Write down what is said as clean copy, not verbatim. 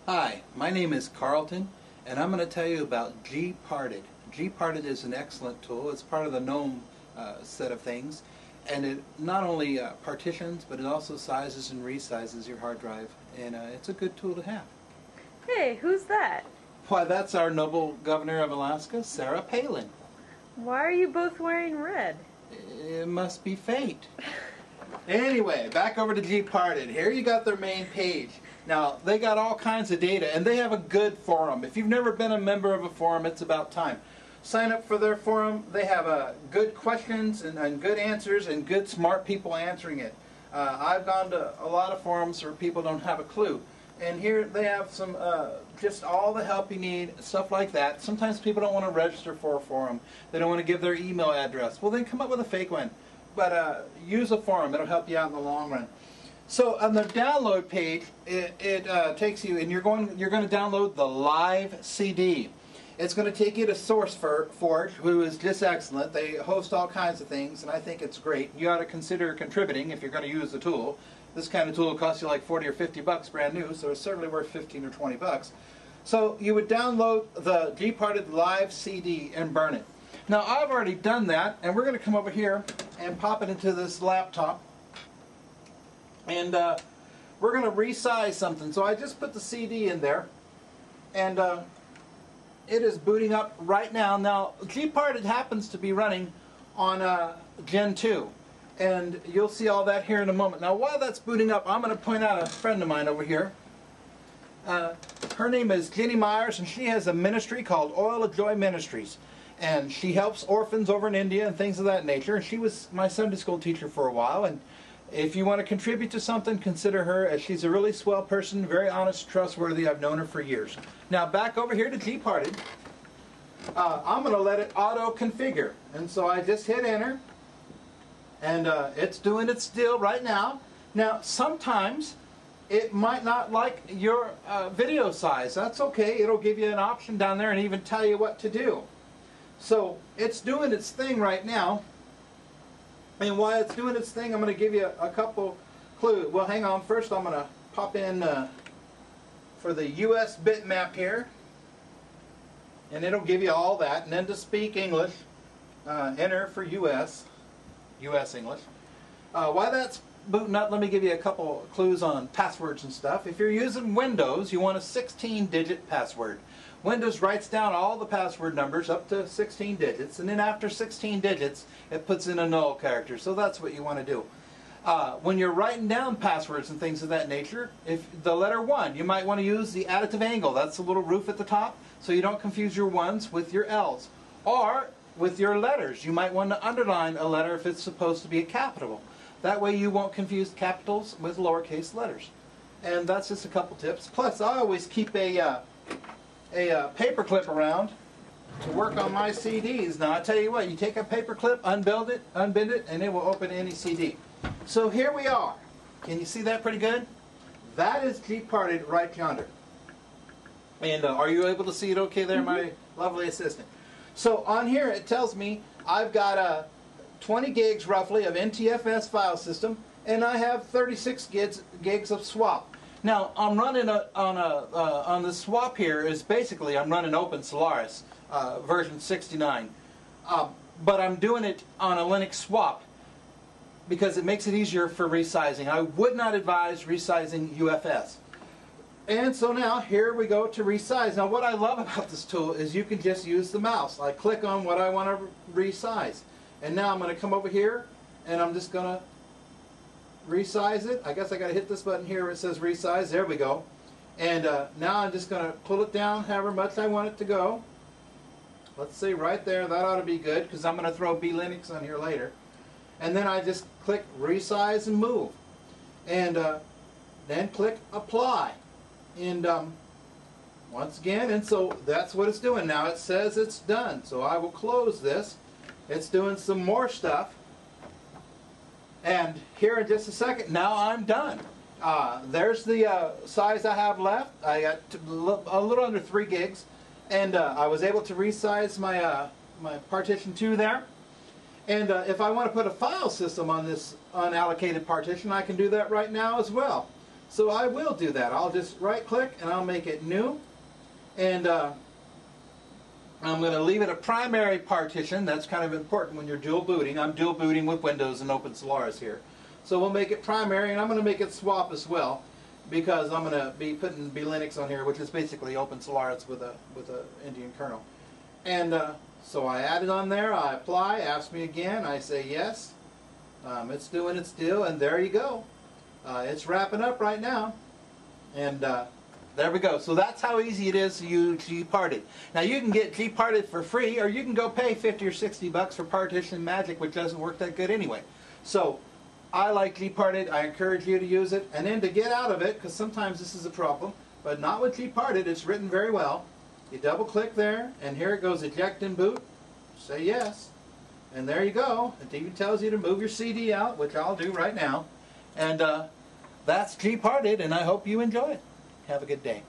Hi, my name is Carlton, and I'm going to tell you about Gparted. Gparted is an excellent tool. It's part of the GNOME set of things, and it not only partitions, but it also sizes and resizes your hard drive, and it's a good tool to have. Hey, who's that? Why, that's our noble governor of Alaska, Sarah Palin. Why are you both wearing red? It must be fate. Anyway, back over to Gparted. Here you got their main page. Now, they got all kinds of data, and they have a good forum. If you've never been a member of a forum, it's about time. Sign up for their forum. They have good questions and good answers and good smart people answering it. I've gone to a lot of forums where people don't have a clue. And here they have some, just all the help you need, stuff like that. Sometimes people don't want to register for a forum. They don't want to give their email address. Well, then come up with a fake one. But use a forum. It'll help you out in the long run. So on the download page, it takes you, and you're going to download the live CD. It's going to take you to SourceForge, who is just excellent. They host all kinds of things, and I think it's great. You ought to consider contributing if you're going to use the tool. This kind of tool will cost you like 40 or 50 bucks brand new, so it's certainly worth 15 or 20 bucks. So you would download the Gparted live CD and burn it. Now I've already done that, and we're going to come over here and pop it into this laptop. And we're going to resize something. So I just put the CD in there, and it is booting up right now. Now, Gparted happens to be running on Gen 2, and you'll see all that here in a moment. Now, while that's booting up, I'm going to point out a friend of mine over here. Her name is Jenny Myers, and she has a ministry called Oil of Joy Ministries. And she helps orphans over in India and things of that nature. And she was my Sunday school teacher for a while, and if you want to contribute to something, consider her, as she's a really swell person, very honest, trustworthy. I've known her for years. Now back over here to Gparted. I'm going to let it auto-configure. And so I just hit enter. And it's doing its deal right now. Now sometimes it might not like your video size. That's okay. It'll give you an option down there and even tell you what to do. So it's doing its thing right now. And while it's doing its thing, I'm going to give you a couple clues. Well, hang on. First, I'm going to pop in for the US bitmap here. And it'll give you all that. And then to speak English, enter for US English. While that's booting up, let me give you a couple clues on passwords and stuff. If you're using Windows, you want a 16-digit password. Windows writes down all the password numbers up to 16 digits, and then after 16 digits, it puts in a null character. So that's what you want to do. When you're writing down passwords and things of that nature, if the letter 1, you might want to use the additive angle. That's the little roof at the top, so you don't confuse your 1s with your L's. Or with your letters, you might want to underline a letter if it's supposed to be a capital. That way you won't confuse capitals with lowercase letters. And that's just a couple tips. Plus, I always keep a paper clip around to work on my CDs. Now I tell you what, you take a paper clip, unbend it, and it will open any CD. So here we are. Can you see that pretty good? That is Gparted right yonder. And are you able to see it okay there, my lovely assistant? So on here it tells me I've got 20 gigs roughly of NTFS file system, and I have 36 gigs of swap. Now, I'm running on the swap here is basically I'm running Open Solaris version 69, but I'm doing it on a Linux swap because it makes it easier for resizing. I would not advise resizing UFS. And so now here we go to resize. Now what I love about this tool is you can just use the mouse. I click on what I want to resize, and now I'm going to come over here and I'm just going to resize it. I guess I got to hit this button here where it says resize. There we go. And now I'm just going to pull it down however much I want it to go. Let's see, right there. That ought to be good because I'm going to throw BLinux on here later. And then I just click resize and move. And then click apply. And once again, and so that's what it's doing. Now it says it's done. So I will close this. It's doing some more stuff. And here in just a second, now I'm done. There's the size I have left. I got a little under 3 gigs. And I was able to resize my, my partition 2 there. And if I want to put a file system on this unallocated partition, I can do that right now as well. So I will do that. I'll just right click and I'll make it new. And I'm going to leave it a primary partition. That's kind of important when you're dual booting. I'm dual booting with Windows and Open Solaris here. So we'll make it primary, and I'm going to make it swap as well, because I'm going to be putting Linux on here, which is basically Open Solaris with a Indian kernel. And so I add it on there. I apply. Ask me again. I say yes. It's doing its deal, and there you go. It's wrapping up right now, and there we go. So that's how easy it is to use Gparted. Now you can get Gparted for free, or you can go pay 50 or 60 bucks for Partition Magic, which doesn't work that good anyway. So I like Gparted. I encourage you to use it. And then to get out of it, because sometimes this is a problem, but not with Gparted. It's written very well. You double click there, and here it goes, eject and boot. Say yes, and there you go. It even tells you to move your CD out, which I'll do right now. And that's Gparted, and I hope you enjoy it. Have a good day.